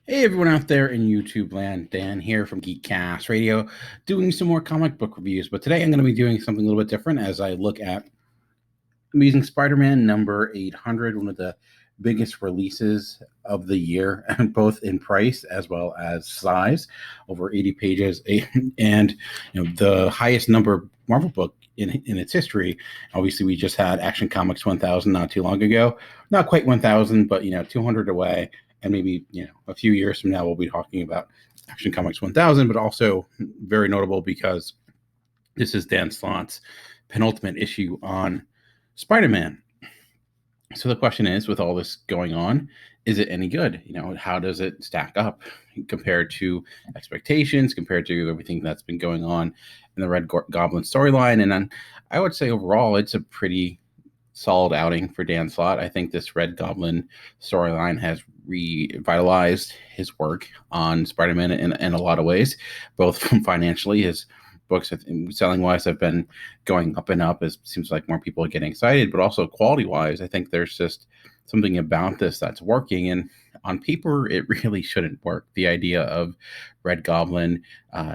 Hey everyone out there in YouTube land, Dan here from Geekcast Radio, doing some more comic book reviews. But today I'm going to be doing something a little bit different as I look at Amazing Spider-Man number 800, one of the biggest releases of the year, both in price as well as size, over 80 pages, and the highest number Marvel book in its history. Obviously, we just had Action Comics 1000 not too long ago, not quite 1000, but 200 away, and maybe a few years from now we'll be talking about Action Comics 1000, but also very notable because this is Dan Slott's penultimate issue on Spider-Man. So the question is, with all this going on, is it any good? How does it stack up compared to expectations, compared to everything that's been going on in the Red Goblin storyline? And then I would say overall, it's a pretty solid outing for Dan Slott. I think this Red Goblin storyline has revitalized his work on Spider-Man in a lot of ways, both from financially, his books selling wise have been going up and up. It seems like more people are getting excited, but also quality wise, I think there's just something about this that's working. And on paper, it really shouldn't work. The idea of Red Goblin,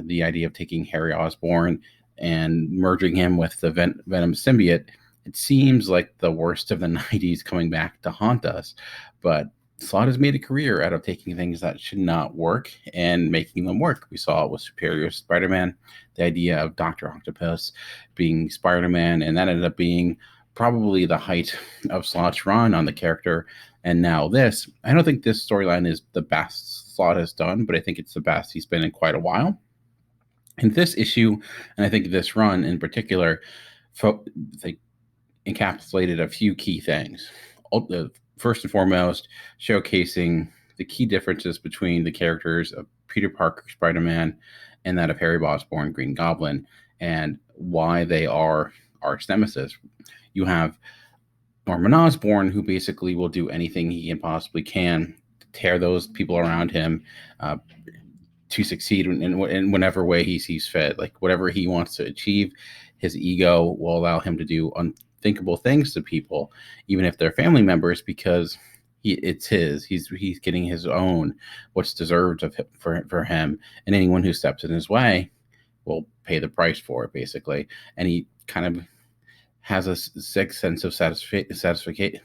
the idea of taking Harry Osborn and merging him with the Venom symbiote, it seems like the worst of the 90s coming back to haunt us. But Slott has made a career out of taking things that should not work and making them work. We saw it with Superior Spider-Man, the idea of Dr. Octopus being Spider-Man, and that ended up being probably the height of Slott's run on the character. And now this, I don't think this storyline is the best Slott has done, but I think it's the best he's been in quite a while. And this issue, and I think this run in particular, they encapsulated a few key things. First and foremost, showcasing the key differences between the characters of Peter Parker, Spider-Man, and that of Harry Osborn, Green Goblin, and why they are arch nemesis. You have Norman Osborn, who basically will do anything he can possibly can to tear those people around him to succeed in whatever way he sees fit. Like whatever he wants to achieve, his ego will allow him to do unthinkable things to people, even if they're family members, because it's his. He's getting his own, what's deserved of for him, and anyone who steps in his way will pay the price for it, basically. And he kind of has a sick sense of satisfaction.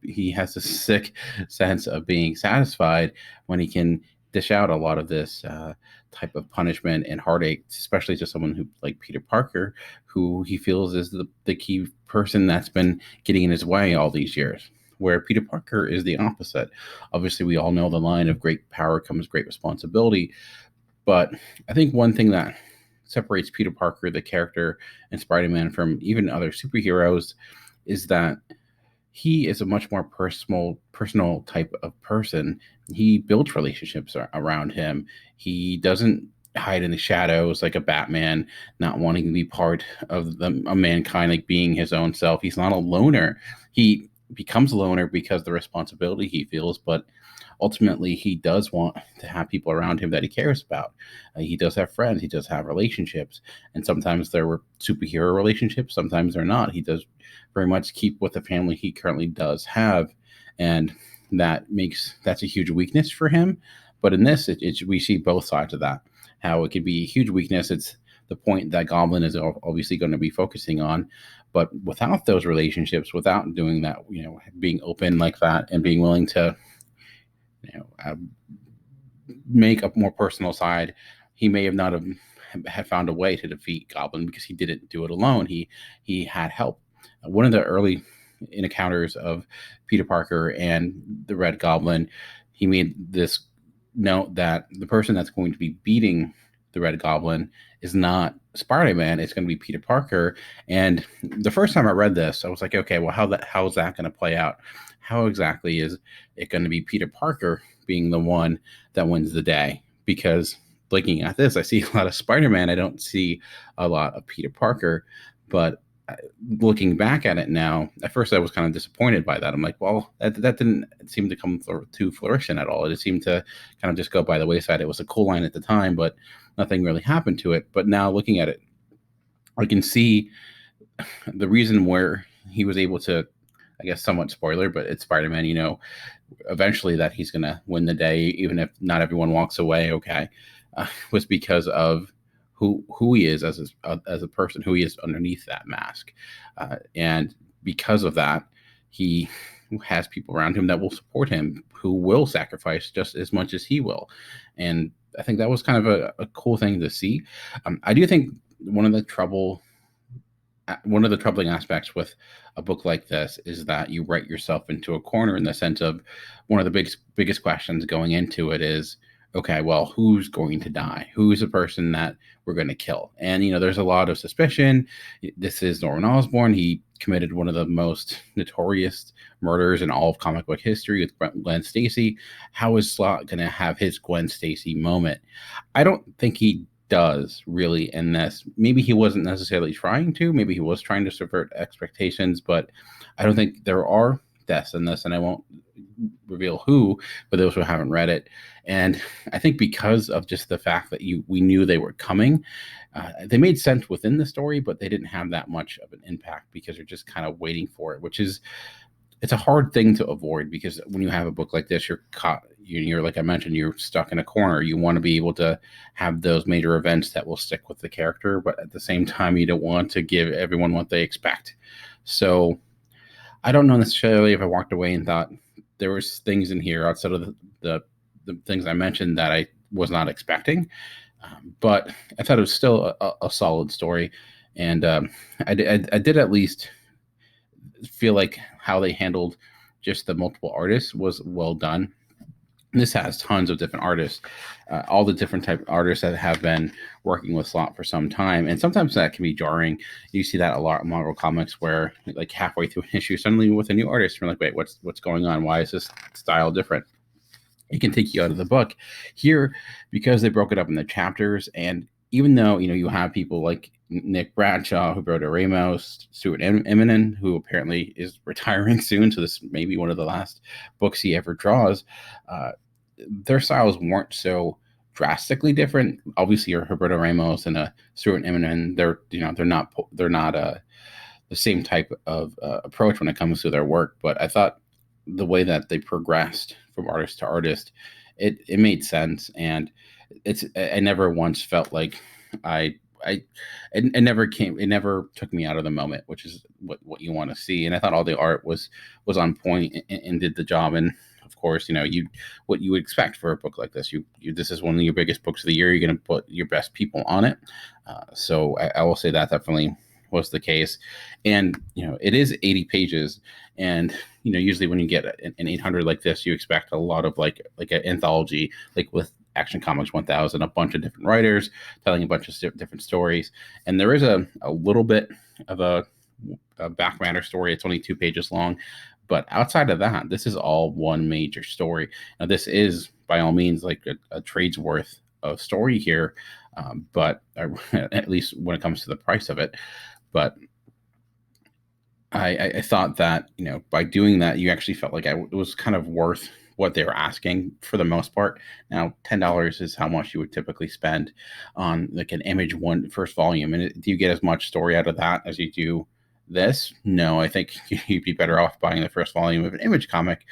He has a sick sense of being satisfied when he can dish out a lot of this type of punishment and heartache, especially to someone who like Peter Parker, who he feels is the key person that's been getting in his way all these years. Where Peter Parker is the opposite. Obviously, we all know the line of great power comes great responsibility. But I think one thing that separates Peter Parker, the character, and Spider-Man from even other superheroes is that he is a much more personal type of person. He builds relationships around him. He doesn't hide in the shadows like a Batman, not wanting to be part of a mankind, like being his own self. He's not a loner. He becomes a loner because of the responsibility he feels, but ultimately he does want to have people around him that he cares about. He does have friends, he does have relationships, and sometimes there were superhero relationships, sometimes they're not. He does very much keep with the family he currently does have, and that's a huge weakness for him. But in this, we see both sides of that. How it could be a huge weakness. It's the point that Goblin is obviously going to be focusing on. But without those relationships, without doing that, being open like that and being willing to, make a more personal side, he may have not have found a way to defeat Goblin because he didn't do it alone. He had help. One of the early encounters of Peter Parker and the Red Goblin, he made this note that the person that's going to be beating the Red Goblin is not Spider-Man, it's going to be Peter Parker. And the first time I read this, I was like, okay, well, how is that going to play out? How exactly is it going to be Peter Parker being the one that wins the day? Because looking at this, I see a lot of Spider-Man. I don't see a lot of Peter Parker. But looking back at it now, at first I was kind of disappointed by that. I'm like, well, that didn't seem to come to fruition at all. It seemed to kind of just go by the wayside. It was a cool line at the time, but nothing really happened to it. But now looking at it, I can see the reason where he was able to, I guess, somewhat spoiler, but it's Spider-Man, eventually that he's going to win the day, even if not everyone walks away okay, was because of who he is as a person, who he is underneath that mask, and because of that, he has people around him that will support him, who will sacrifice just as much as he will, and I think that was kind of a cool thing to see. I do think one of the troubling aspects with a book like this is that you write yourself into a corner, in the sense of one of the biggest questions going into it is, okay, well, who's going to die? Who's the person that we're going to kill? And there's a lot of suspicion. This is Norman Osborn. He committed one of the most notorious murders in all of comic book history with Gwen Stacy. How is Slott going to have his Gwen Stacy moment? I don't think he does really in this. Maybe he wasn't necessarily trying to. Maybe he was trying to subvert expectations, but I don't think there are deaths in this, and I won't reveal who for those who haven't read it. And I think because of just the fact that we knew they were coming, they made sense within the story, but they didn't have that much of an impact because you're just kind of waiting for it, which is, it's a hard thing to avoid, because when you have a book like this, you're caught, you're like I mentioned, you're stuck in a corner. You want to be able to have those major events that will stick with the character, but at the same time, you don't want to give everyone what they expect. So I don't know necessarily if I walked away and thought there was things in here outside of the things I mentioned that I was not expecting, but I thought it was still a solid story, and I did at least feel like how they handled just the multiple artists was well done. This has tons of different artists, all the different type of artists that have been working with Slott for some time, and sometimes that can be jarring. You see that a lot in Marvel Comics, where like halfway through an issue, suddenly with a new artist, you're like, wait, what's going on? Why is this style different? It can take you out of the book. Here, because they broke it up in the chapters, and even though you have people like Nick Bradshaw, Roberto Ramos, Stuart Eminem, who apparently is retiring soon, so this may be one of the last books he ever draws. Their styles weren't so drastically different. Obviously, you're Roberto Ramos and Stuart Eminem. They're not the same type of approach when it comes to their work. But I thought the way that they progressed from artist to artist, it made sense, and I never once felt like it never took me out of the moment, which is what you want to see. And I thought all the art was on point and did the job. And of course, what you would expect for a book like this. This is one of your biggest books of the year. You're going to put your best people on it. So I will say that definitely was the case. And it is 80 pages, and usually when you get an 800 like this, you expect a lot of like an anthology, like with Action Comics 1000, a bunch of different writers telling a bunch of different stories. And there is a little bit of a back matter story. It's only 2 pages long, but outside of that, this is all one major story. Now, this is by all means like a trade's worth of story here, but at least when it comes to the price of it. But I thought that by doing that, you actually felt like it was kind of worth what they were asking for the most part. Now, $10 is how much you would typically spend on like an Image one first volume, and do you get as much story out of that as you do this? No, I think you'd be better off buying the first volume of an Image comic.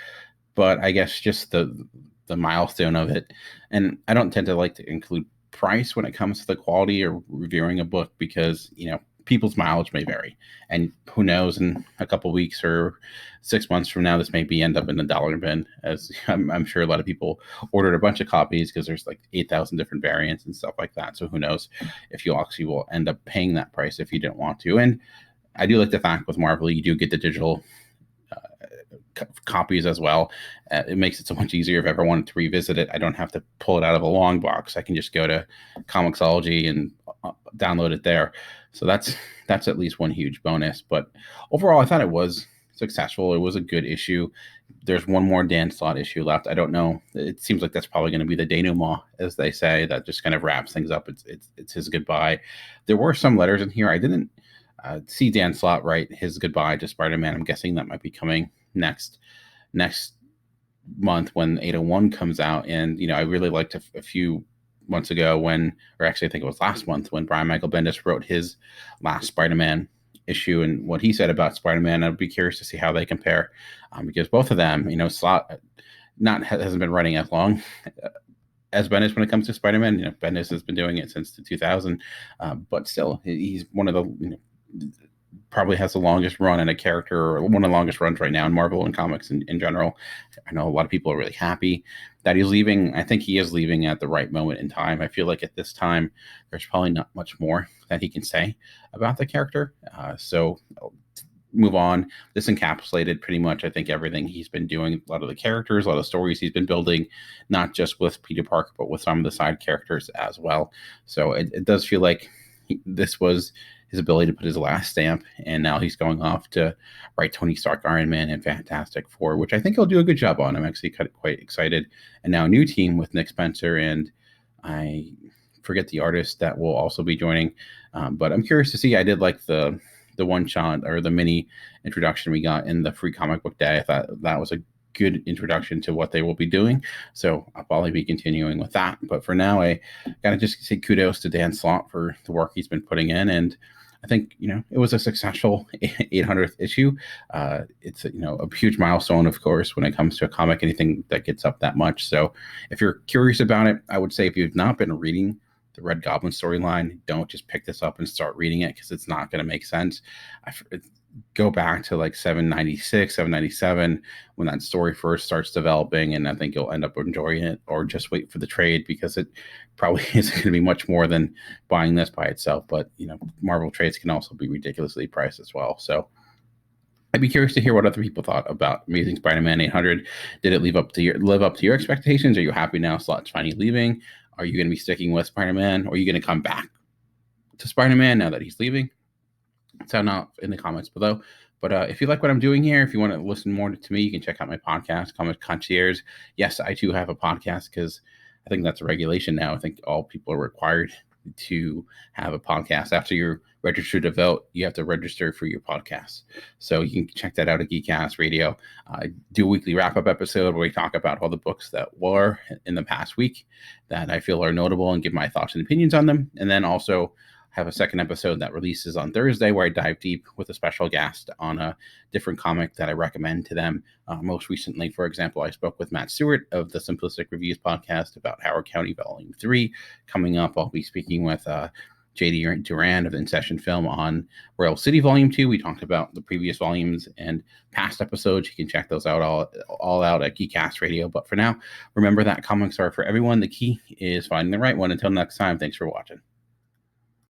But I guess just the milestone of it, and I don't tend to like to include price when it comes to the quality or reviewing a book, because people's mileage may vary, and who knows, in a couple weeks or 6 months from now, this may end up in the dollar bin, as I'm sure a lot of people ordered a bunch of copies because there's like 8,000 different variants and stuff like that. So who knows if you actually will end up paying that price if you didn't want to. And I do like the fact with Marvel, you do get the digital copies as well. It makes it so much easier. If I ever wanted to revisit it, I don't have to pull it out of a long box. I can just go to Comixology and download it there. So that's at least one huge bonus. But overall, I thought it was successful. It was a good issue. There's one more Dan Slott issue left. I don't know. It seems like that's probably going to be the denouement, as they say. That just kind of wraps things up. It's his goodbye. There were some letters in here. I didn't see Dan Slott write his goodbye to Spider-Man. I'm guessing that might be coming next month when 801 comes out. And I really liked a few months ago I think it was last month, when Brian Michael Bendis wrote his last Spider-Man issue and what he said about Spider-Man. I'd be curious to see how they compare, because both of them, Slott hasn't been running as long as Bendis when it comes to Spider-Man. Bendis has been doing it since the 2000, but still, he's one of the probably has the longest run in a character, or one of the longest runs right now in Marvel and comics in general. I know a lot of people are really happy that he's leaving. I think he is leaving at the right moment in time. I feel like at this time, there's probably not much more that he can say about the character. So I'll move on. This encapsulated pretty much, I think, everything he's been doing. A lot of the characters, a lot of stories he's been building, not just with Peter Parker, but with some of the side characters as well. So it does feel like this was his ability to put his last stamp, and now he's going off to write Tony Stark, Iron Man, and Fantastic Four, which I think he'll do a good job on. I'm actually quite excited. And now a new team with Nick Spencer, and I forget the artist that will also be joining, but I'm curious to see. I did like the one shot or the mini introduction we got in the free comic book day. I thought that was a good introduction to what they will be doing. So I'll probably be continuing with that. But for now, I gotta just say kudos to Dan Slott for the work he's been putting in. And I think, it was a successful 800th issue. It's, a huge milestone, of course, when it comes to a comic, anything that gets up that much. So if you're curious about it, I would say if you've not been reading the Red Goblin storyline, don't just pick this up and start reading it, because it's not going to make sense. Go back to like 796, 797 when that story first starts developing, and I think you'll end up enjoying it, or just wait for the trade, because it probably isn't going to be much more than buying this by itself. But Marvel trades can also be ridiculously priced as well. So I'd be curious to hear what other people thought about Amazing Spider-Man 800. Did it live up to your expectations? Are you happy now Slott's finally leaving? Are you going to be sticking with Spider-Man, or are you going to come back to Spider-Man now that he's leaving? Sound out in the comments below. But if you like what I'm doing here, if you want to listen more to me, you can check out my podcast, Comic Concierge. Yes, I too have a podcast, because I think that's a regulation now. I think all people are required to have a podcast. After you're registered to vote, you have to register for your podcast. So you can check that out at Geekcast Radio. I do a weekly wrap-up episode where we talk about all the books that were in the past week that I feel are notable, and give my thoughts and opinions on them. And then also have a second episode that releases on Thursday where I dive deep with a special guest on a different comic that I recommend to them. Most recently, for example, I spoke with Matt Stewart of the Simplistic Reviews podcast about Howard County Volume 3. Coming up, I'll be speaking with J.D. Duran of In Session Film on Royal City Volume 2. We talked about the previous volumes and past episodes. You can check those out all out at Geekcast Radio. But for now, remember that comics are for everyone. The key is finding the right one. Until next time, thanks for watching.